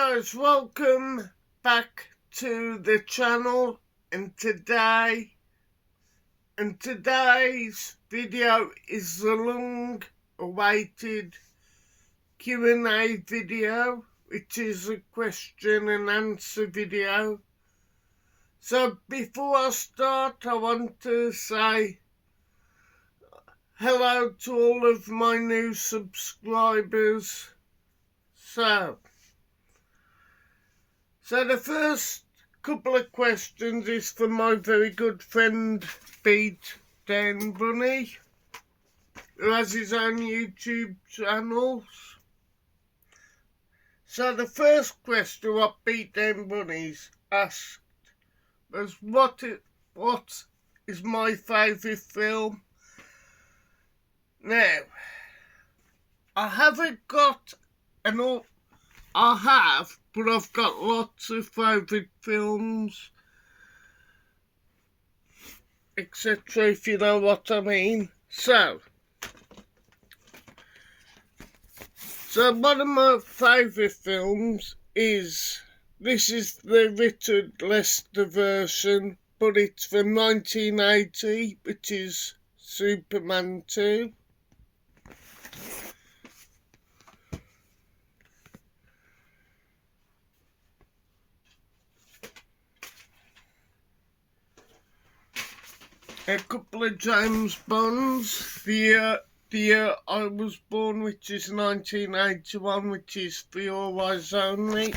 guys, welcome back to the channel, and today's video is the long awaited Q&A video, which is a question and answer video. So before I start, I want to say hello to all of my new subscribers. So the first couple of questions is from my very good friend Beat Dan Bunny, who has his own YouTube channel. So the first question what Beat Dan Bunny's asked was, what is my favourite film? Now, I haven't got I have, but I've got lots of favourite films, etc., if you know what I mean. So one of my favourite films is, this is the Richard Lester version, but it's from 1980, which is Superman 2. A couple of James Bonds, the year I was born, which is 1981, which is For Your Eyes Only.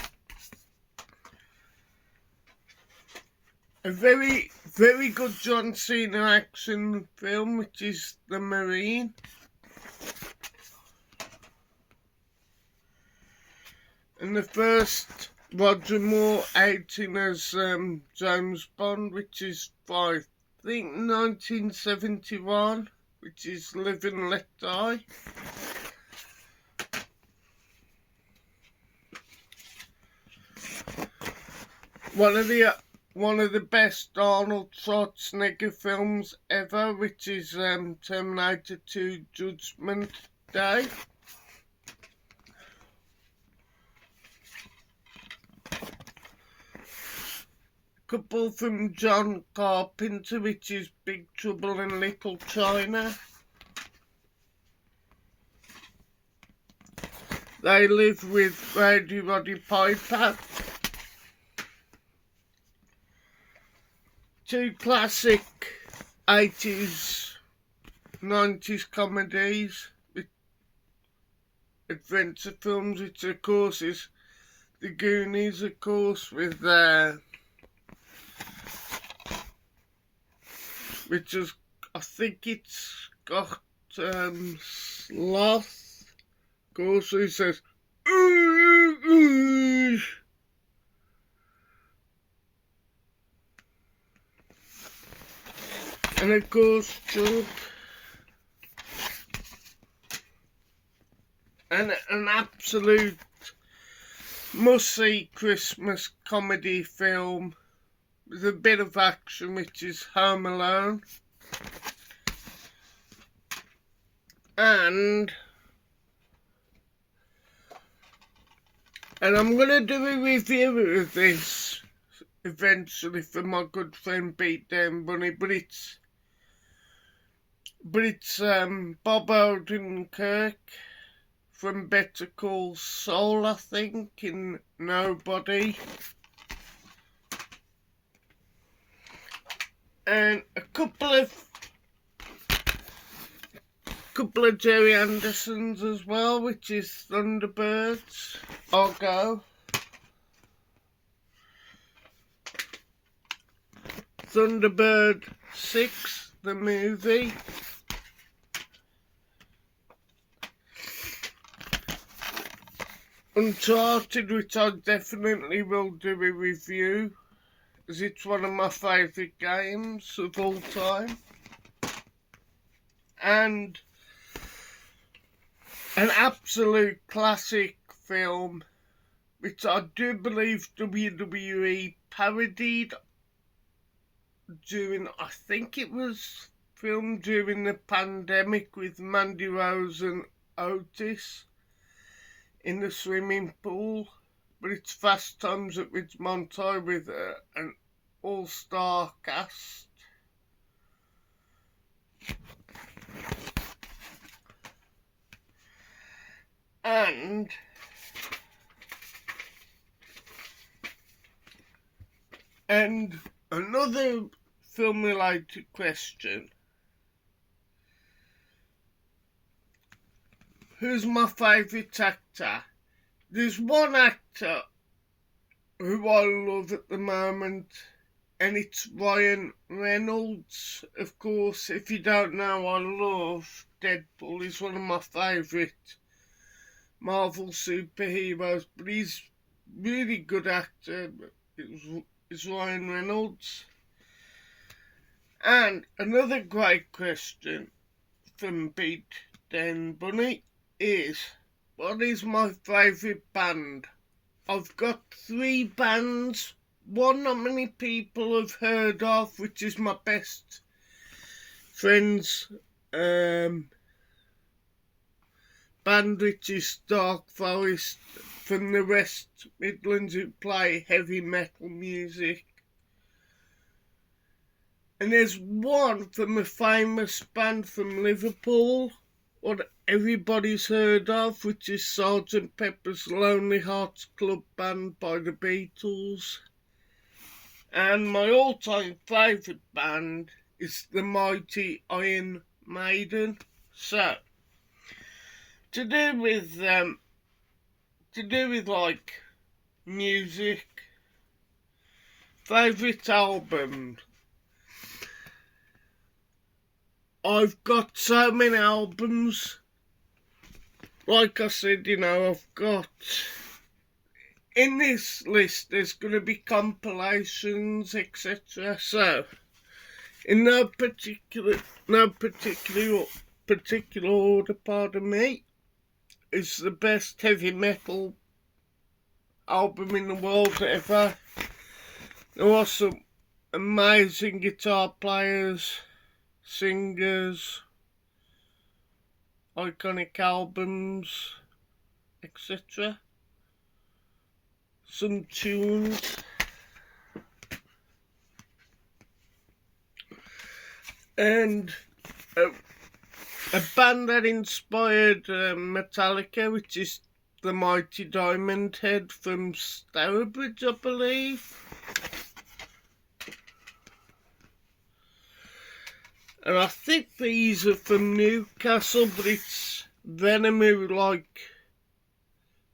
A very, very good John Cena action film, which is The Marine. And the first Roger Moore outing as James Bond, which is I think 1971, which is Live and Let Die. One of the best Arnold Schwarzenegger films ever, which is Terminator 2 Judgment Day. Couple from John Carpenter, which is Big Trouble in Little China. They Live with Roddy Piper. Two classic 80s, 90s comedies, adventure films, which of course is The Goonies, of course, with which is, I think it's got Sloth, of course, who says, ooh, ooh. And of course, Chuck. And an absolute must-see Christmas comedy film with a bit of action, which is Home Alone. And I'm going to do a review of this eventually for my good friend Beat Dan Bunny, but it's Bob Odenkirk from Better Call Saul, I think, in Nobody. And a couple of Jerry Andersons as well, which is Thunderbirds. I'll go. Thunderbird 6, the movie. Uncharted, which I definitely will do a review, as it's one of my favourite games of all time. And an absolute classic film, which I do believe WWE parodied during, I think it was filmed during the pandemic, with Mandy Rose and Otis in the swimming pool, but it's Fast Times at Ridgemont High with an all-star cast. And another film-related question. Who's my favourite actor? There's one actor who I love at the moment, and it's Ryan Reynolds. Of course, if you don't know, I love Deadpool. He's one of my favourite Marvel superheroes, but he's really good actor. It's Ryan Reynolds. And another great question from Beat Den Bunny is, what is my favourite band? I've got 3 bands. One not many people have heard of, which is my best friend's band, which is Dark Forest, from the West Midlands, who play heavy metal music. And there's one from a famous band from Liverpool, what everybody's heard of, which is Sgt. Pepper's Lonely Hearts Club Band by the Beatles. And my all-time favourite band is the mighty Iron Maiden. So, to do with like music, favourite album. I've got so many albums. Like I said, I've got, in this list there's going to be compilations, etc. So, in no particular order, pardon me, it's the best heavy metal album in the world ever. There are some amazing guitar players, singers, iconic albums, etc. Some tunes. And a band that inspired Metallica, which is the mighty Diamond Head from Stourbridge, I believe. And I think these are from Newcastle, but it's Venom who like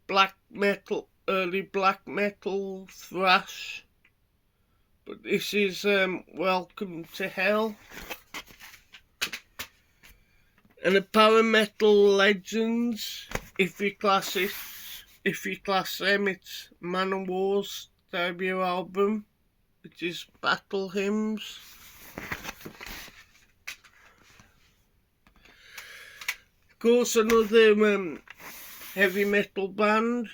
black metal, early black metal, thrash. But this is Welcome to Hell. And the power metal legends, if you class them, it's Manowar's debut album, which is Battle Hymns. Of course, another heavy metal band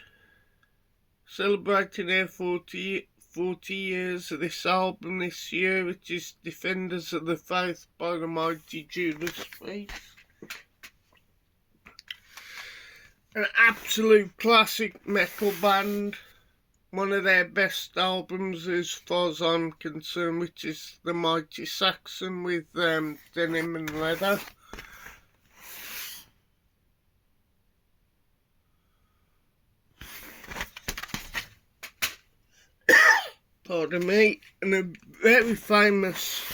celebrating their 40 years of this album this year, which is Defenders of the Faith by the mighty Judas Priest. An absolute classic metal band, one of their best albums as far as I'm concerned, which is the mighty Saxon with Denim and Leather. Pardon me. And a very famous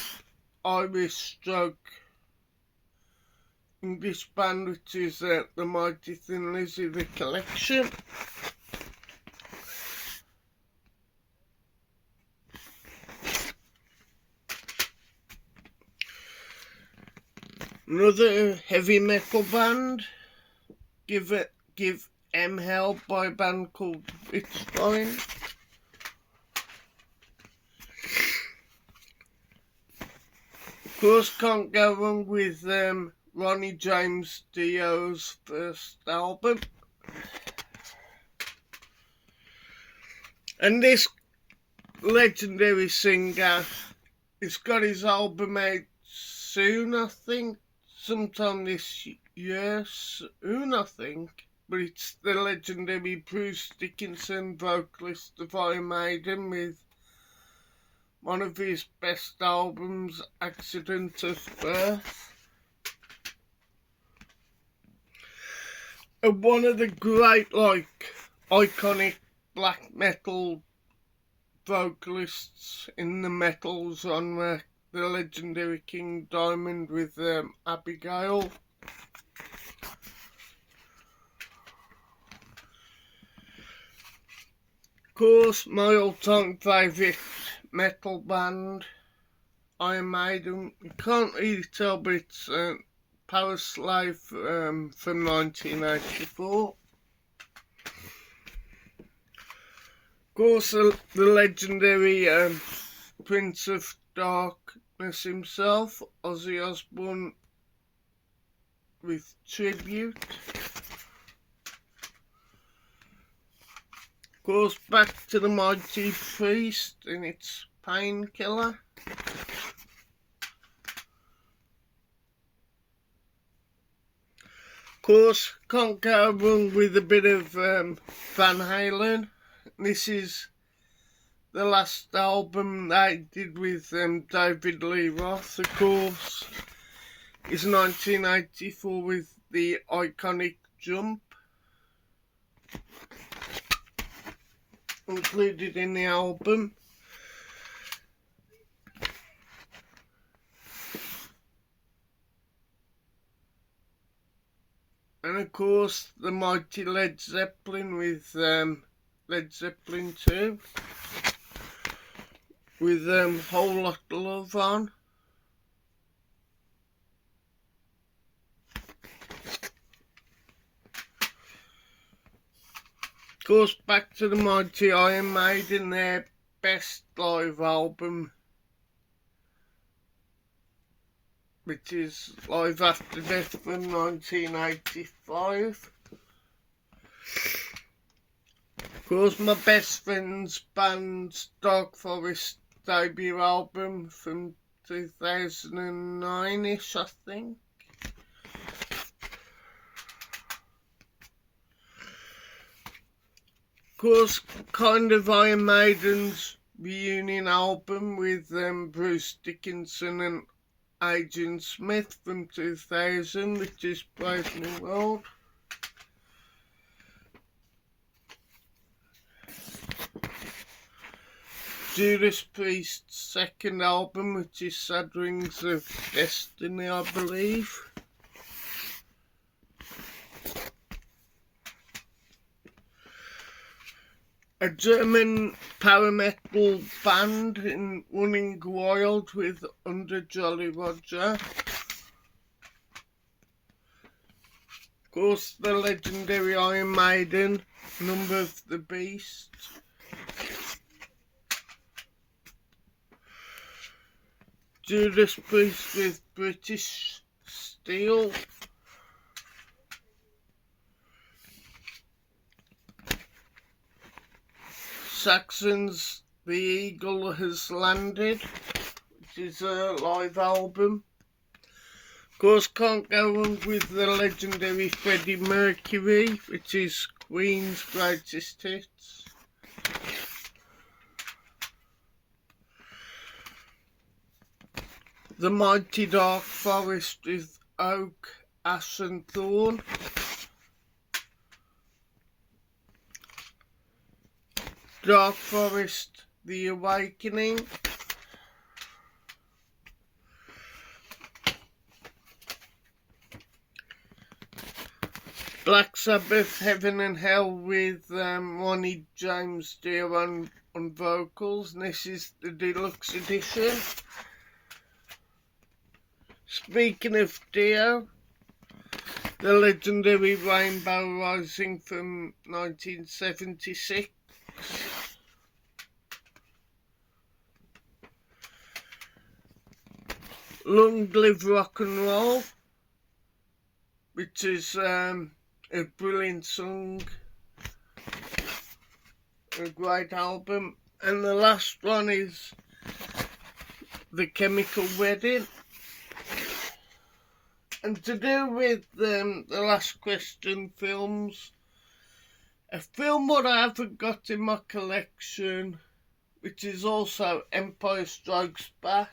Irish stroke English band, which is the mighty Thin Lizzy, The Collection. Another heavy metal band, Give M Hell, by a band called Wittgenstein. Of course, can't go wrong with Ronnie James Dio's first album. And this legendary singer has got his album out soon, I think. Sometime this year, soon, I think. but it's the legendary Bruce Dickinson, vocalist of Iron Maiden, with one of his best albums, Accident of Birth. And one of the great, iconic black metal vocalists in the metal genre, the legendary King Diamond with Abigail. Of course, my all-time favourite metal band, Iron Maiden. You can't really tell, but it's Power Slave from 1984. Of course, the legendary Prince of Darkness himself, Ozzy Osbourne, with Tribute. Of course, back to the Mighty Priest and its Painkiller. Of course, can't go wrong with a bit of Van Halen. This is the last album they did with David Lee Roth, of course. It's 1984 with the iconic Jump included in the album. And of course the mighty Led Zeppelin with Led Zeppelin 2 with Whole Lot of Love on. Of course, back to the mighty Iron Maiden, their best live album, which is Live After Death from 1985. Of course, my best friend's band's Dark Forest debut album from 2009-ish, I think. Of course, kind of Iron Maiden's reunion album with Bruce Dickinson and Agent Smith from 2000, which is Brave New World. Judas Priest's second album, which is Sad Rings of Destiny, I believe. A German power metal band in Running Wild with Under Jolly Roger. Of course, the legendary Iron Maiden, Number of the Beast. Judas Priest with British Steel. Saxon's The Eagle Has Landed, which is a live album. Of course, can't go wrong with the legendary Freddie Mercury, which is Queen's Greatest Hits. The mighty Dark Forest with Oak, Ash and Thorn. Dark Forest, The Awakening. Black Sabbath, Heaven and Hell with Ronnie James Dio on vocals, and this is the deluxe edition. Speaking of Dio, the legendary Rainbow Rising from 1976. Long Live Rock and Roll, which is a brilliant song, a great album. And the last one is The Chemical Wedding. And to do with the Last Question films, A film what I haven't got in my collection, which is also Empire Strikes Back.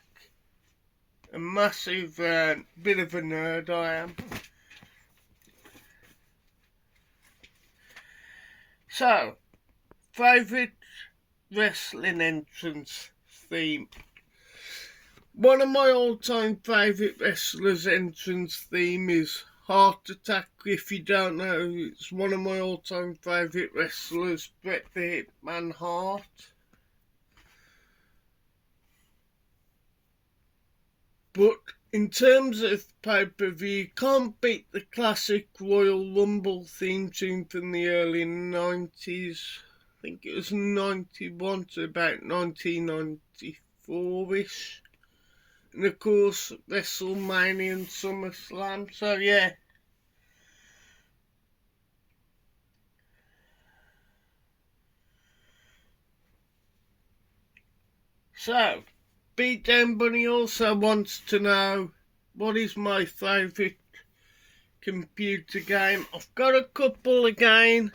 A massive bit of a nerd I am. So, favourite wrestling entrance theme. One of my all-time favourite wrestlers' entrance theme is Heart Attack. If you don't know, it's one of my all-time favourite wrestlers, Bret the Hitman Hart. But in terms of pay-per-view, you can't beat the classic Royal Rumble theme tune from the early 90s. I think it was 91 to about 1994-ish. And of course, WrestleMania and SummerSlam. So yeah. So, Beatdown Bunny also wants to know what is my favourite computer game. I've got a couple again.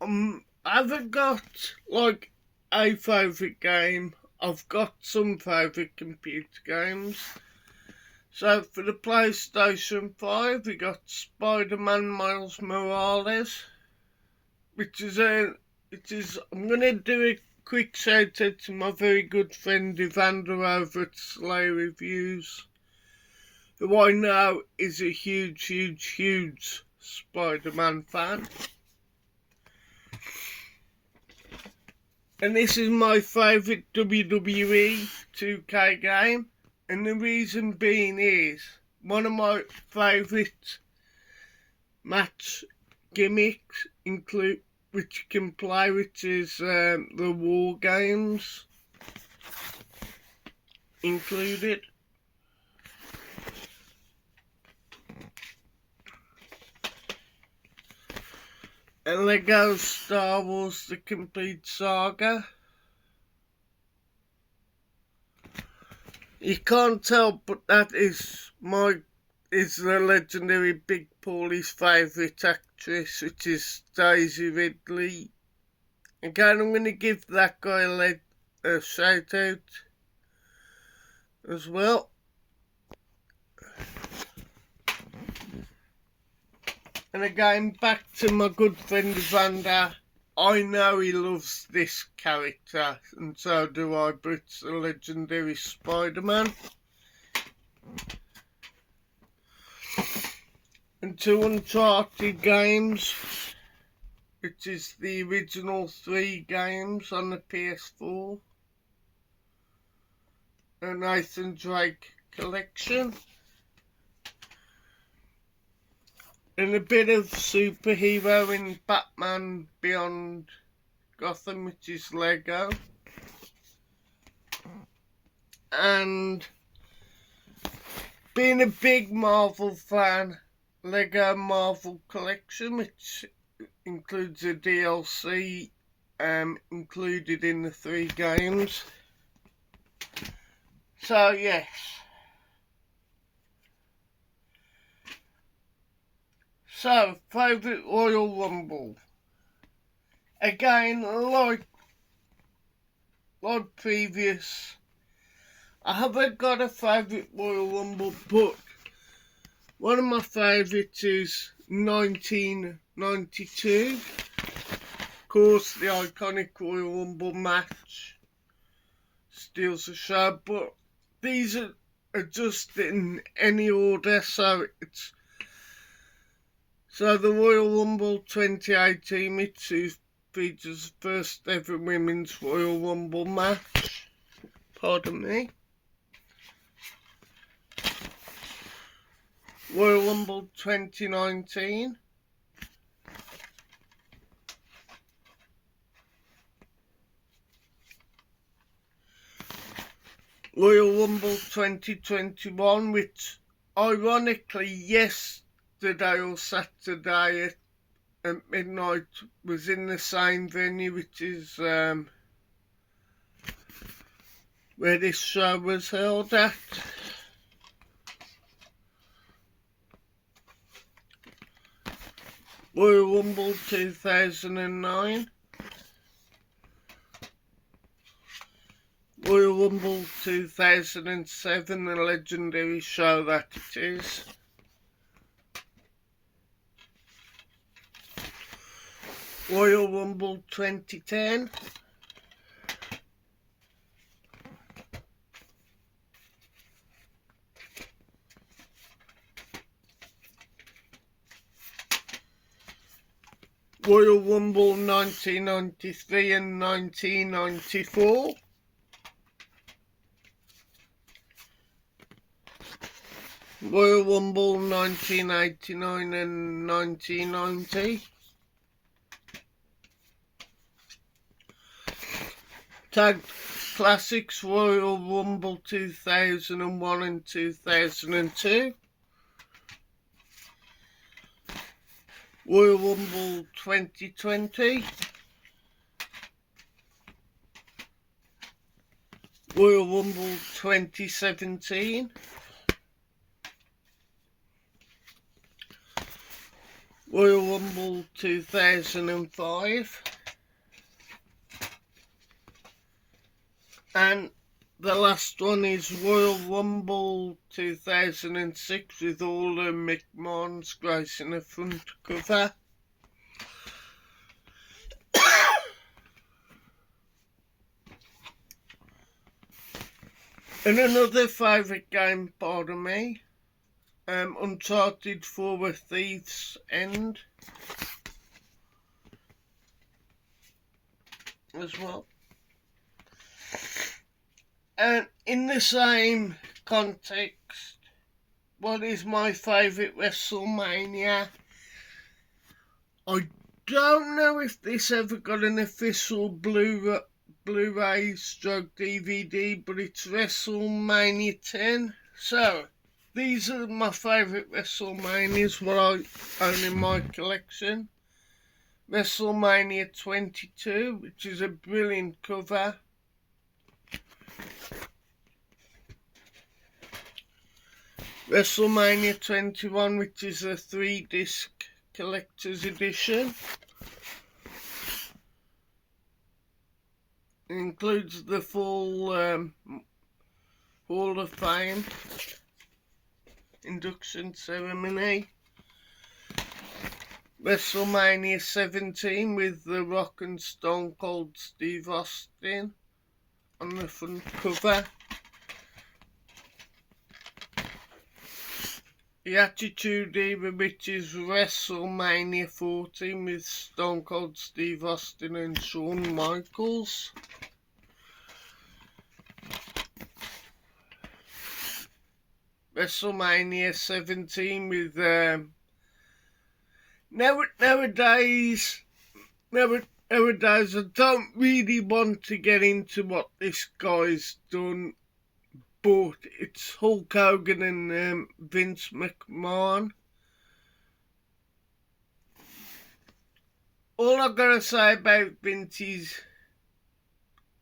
I haven't got like a favourite game. I've got some favourite computer games. So for the PlayStation 5 we got Spider-Man Miles Morales, which is I'm gonna do a quick shout out to my very good friend Evander over at Slay Reviews, who I know is a huge Spider-Man fan. And this is my favourite WWE 2K game. And the reason being is one of my favourite match gimmicks which you can play, which is the war games included. And Lego Star Wars The Complete Saga. You can't tell, but that is the legendary Big Paulie's favourite actress, which is Daisy Ridley. Again, I'm going to give that guy a shout out as well. And again, back to my good friend Evander. I know he loves this character, and so do I, but it's the legendary Spider-Man. And 2 Uncharted games, which is the original 3 games on the PS4. A Nathan Drake collection. And a bit of superhero in Batman Beyond Gotham, which is Lego. And being a big Marvel fan, Lego Marvel Collection, which includes a DLC included in the 3 games. So yes. So, favourite Royal Rumble. Again, like previous, I haven't got a favourite Royal Rumble, but one of my favourites is 1992. Of course, the iconic Royal Rumble match steals the show, but these are just in any order, so it's... So the Royal Rumble 2018, which features the first ever women's Royal Rumble match. Pardon me. Royal Rumble 2019. Royal Rumble 2021, which ironically yesterday or Saturday at midnight was in the same venue, which is where this show was held at. Royal Rumble 2009, Royal Rumble 2007, the legendary show that it is. Royal Rumble 2010, Royal Rumble 1993 and 1994, Royal Rumble 1989 and 1990, Tag Classics Royal Rumble 2001 and 2002, Royal Rumble 2020, Royal Rumble 2017, Royal Rumble 2005, and the last one is Royal Rumble 2006 with all the McMahons gracing the front cover. And another favourite game, pardon me, Uncharted 4: A Thief's End as well. And in the same context, what is my favourite WrestleMania? I don't know if this ever got an official Blu-ray stroke DVD, but it's WrestleMania 10. So, these are my favourite WrestleManias, what I own in my collection. WrestleMania 22, which is a brilliant cover. WrestleMania 21, which is a 3-disc collector's edition. It includes the full Hall of Fame induction ceremony. WrestleMania 17 with The Rock and Stone Cold Steve Austin on the front cover. The Attitude Era, which is WrestleMania 14 with Stone Cold Steve Austin and Shawn Michaels. WrestleMania 17 with nowadays I don't really want to get into what this guy's done, but it's Hulk Hogan and Vince McMahon. All I've got to say about Vince is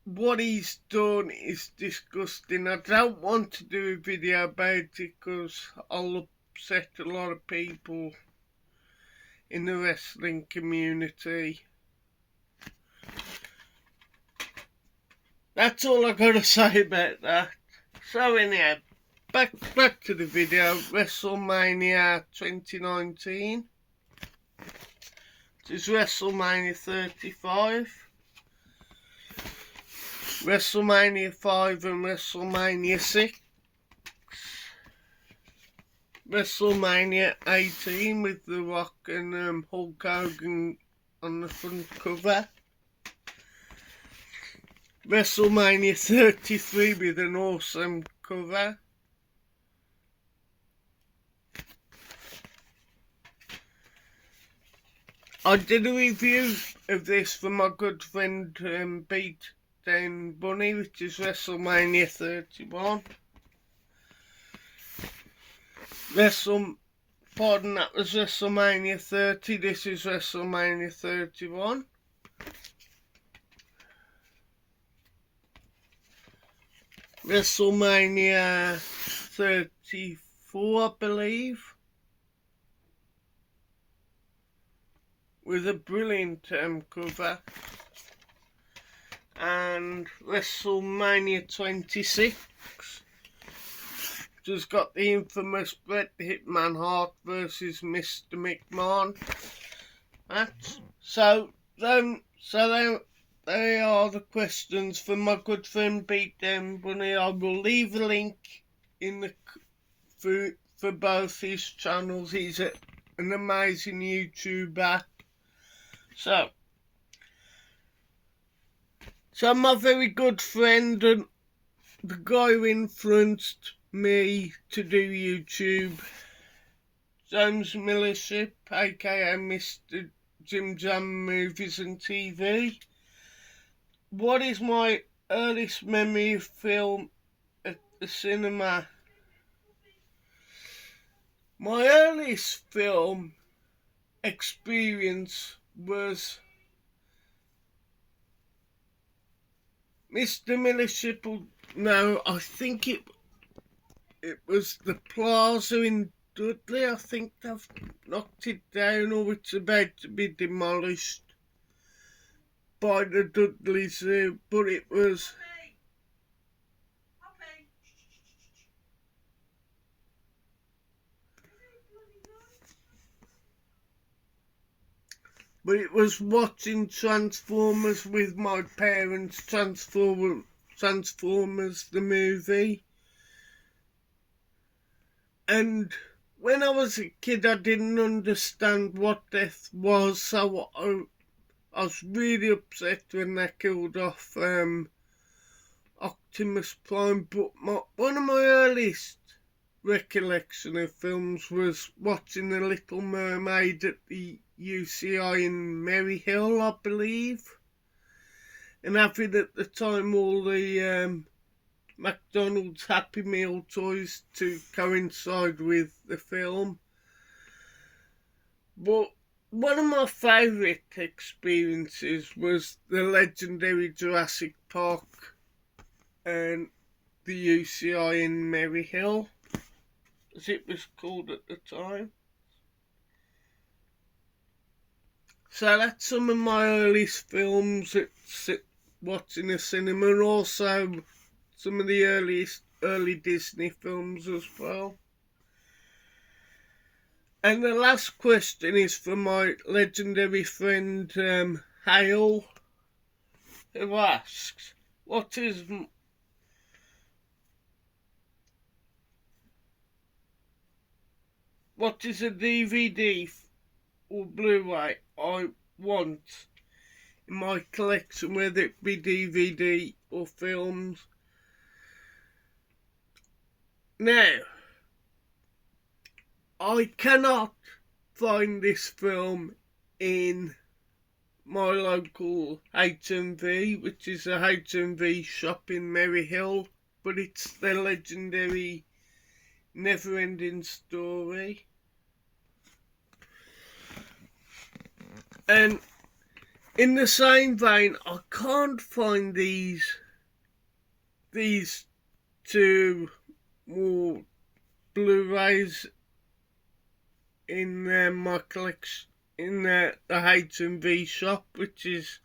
what he's done is disgusting. I don't want to do a video about it because I'll upset a lot of people in the wrestling community. That's all I've got to say about that. So anyhow, back to the video. WrestleMania 2019. This is WrestleMania 35. WrestleMania 5 and WrestleMania 6. WrestleMania 18 with The Rock and Hulk Hogan on the front cover. WrestleMania 33 with an awesome cover. I did a review of this for my good friend Beat Down Bunny, which is WrestleMania 31. Pardon, that was WrestleMania 30, this is WrestleMania 31. WrestleMania 34, I believe. with a brilliant cover, and WrestleMania 26 just got the infamous Bret the Hitman Hart versus Mr. McMahon match. So they are the questions for my good friend Beatdown Bunny. I will leave a link in the for both his channels. He's an amazing YouTuber. So my very good friend and the guy who influenced me to do YouTube, James Millership, aka Mr. Jim Jam Movies and TV. What is my earliest memory of film at the cinema? My earliest film experience was Mr. Millership. No, I think it was the Plaza in Dudley. I think they've knocked it down, or it's about to be demolished by the Dudley Zoo, but it was watching Transformers with my parents, Transformers the movie. And when I was a kid, I didn't understand what death was, so I was really upset when they killed off Optimus Prime. But one of my earliest recollection of films was watching The Little Mermaid at the UCI in Maryhill, I believe, and having at the time all the McDonald's Happy Meal toys to coincide with the film. But one of my favourite experiences was the legendary Jurassic Park and the UCI in Maryhill, as it was called at the time. So that's some of my earliest films at watching a cinema, and also some of the early Disney films as well. And the last question is from my legendary friend Hale, who asks, what is a DVD or Blu-ray I want in my collection, whether it be DVD or films? Now, I cannot find this film in my local HMV, which is a HMV shop in Maryhill, but it's the legendary Never-Ending Story. And in the same vein, I can't find these two more Blu-rays in my collection in the HMV shop, which is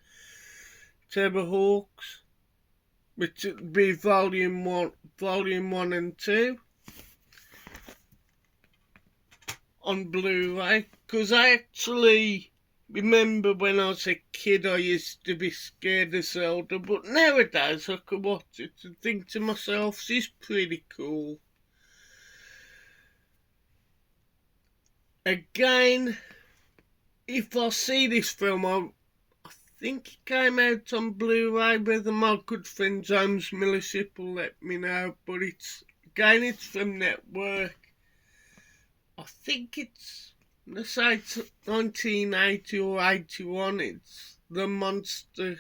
Terrorhawks, which would be volume 1 and 2 on Blu-ray, because I actually remember when I was a kid I used to be scared of Zelda, but nowadays I could watch it and think to myself, she's pretty cool. Again, if I see this film, I think it came out on Blu-ray, whether my good friend James Millership will let me know, but it's from Network. I think it's, let's say it's 1980 or 81, it's The Monster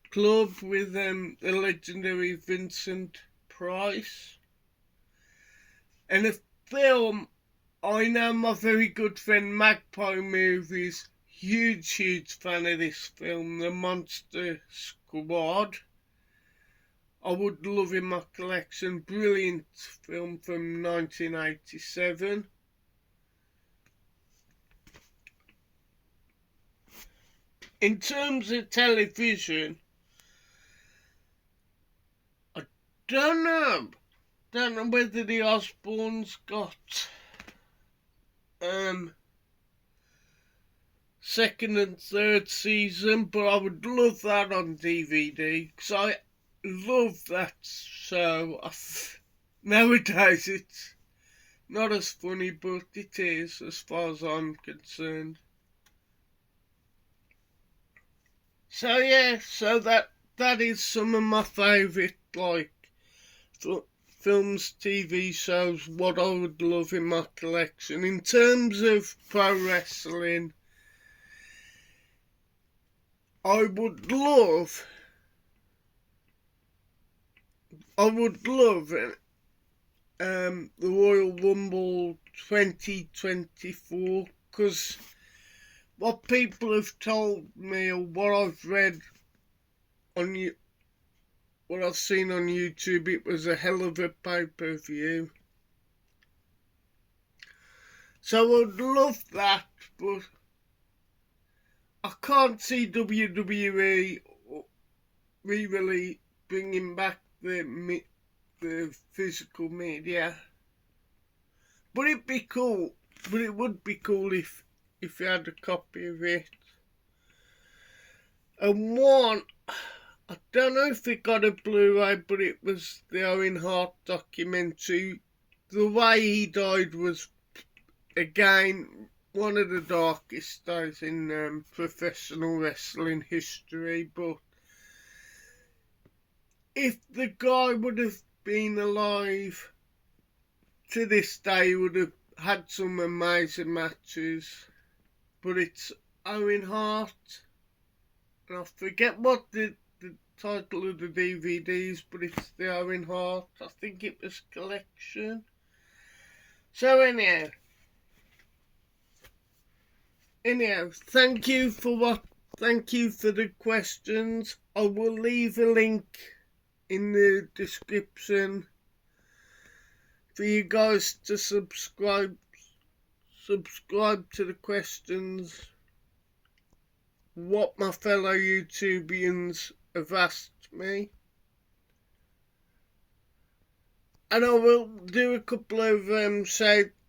Club with the legendary Vincent Price. And a film I know my very good friend Magpie Movies, huge fan of this film, The Monster Squad. I would love in my collection, brilliant film from 1987. In terms of television, I don't know. Don't know whether the Osbournes got second and third season, but I would love that on DVD because I love that show. Nowadays it's not as funny, but it is as far as I'm concerned. So yeah, so that is some of my favourite films, TV shows, what I would love in my collection. In terms of pro wrestling, I would love the Royal Rumble 2024, because what people have told me or what I've read on what I've seen on YouTube, it was a hell of a pay-per-view. So I would love that, but I can't see WWE really bringing back the physical media. But it'd be cool. But it would be cool if you had a copy of it. And one, I don't know if it got a Blu-ray, but it was the Owen Hart documentary. The way he died was, again, one of the darkest days in professional wrestling history. But if the guy would have been alive to this day, he would have had some amazing matches. But it's Owen Hart, and I forget what the title of the DVDs, but it's the Owen Hart. I think it was Collection. So anyhow, thank you for the questions. I will leave a link in the description for you guys to subscribe to the questions what my fellow YouTubians have asked me. And I will do a couple of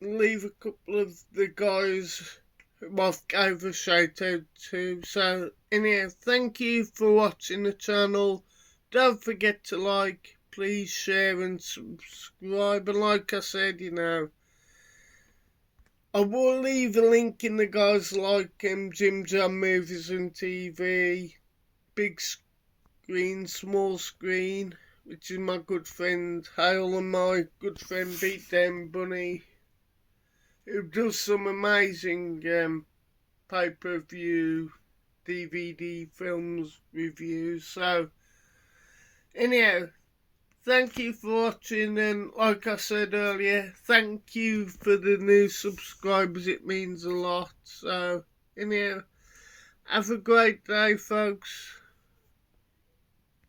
leave a couple of the guys who I've gave a shout out to. So anyhow, thank you for watching the channel. Don't forget to like, please share and subscribe. And like I said, I will leave a link in the guys like Jim Jam Movies and TV, Big Screen, Small Screen, which is my good friend Hale, and my good friend Beatdown Bunny, who does some amazing pay-per-view DVD films reviews. So anyhow, thank you for watching, and like I said earlier, thank you for the new subscribers, it means a lot. So anyhow, have a great day, folks.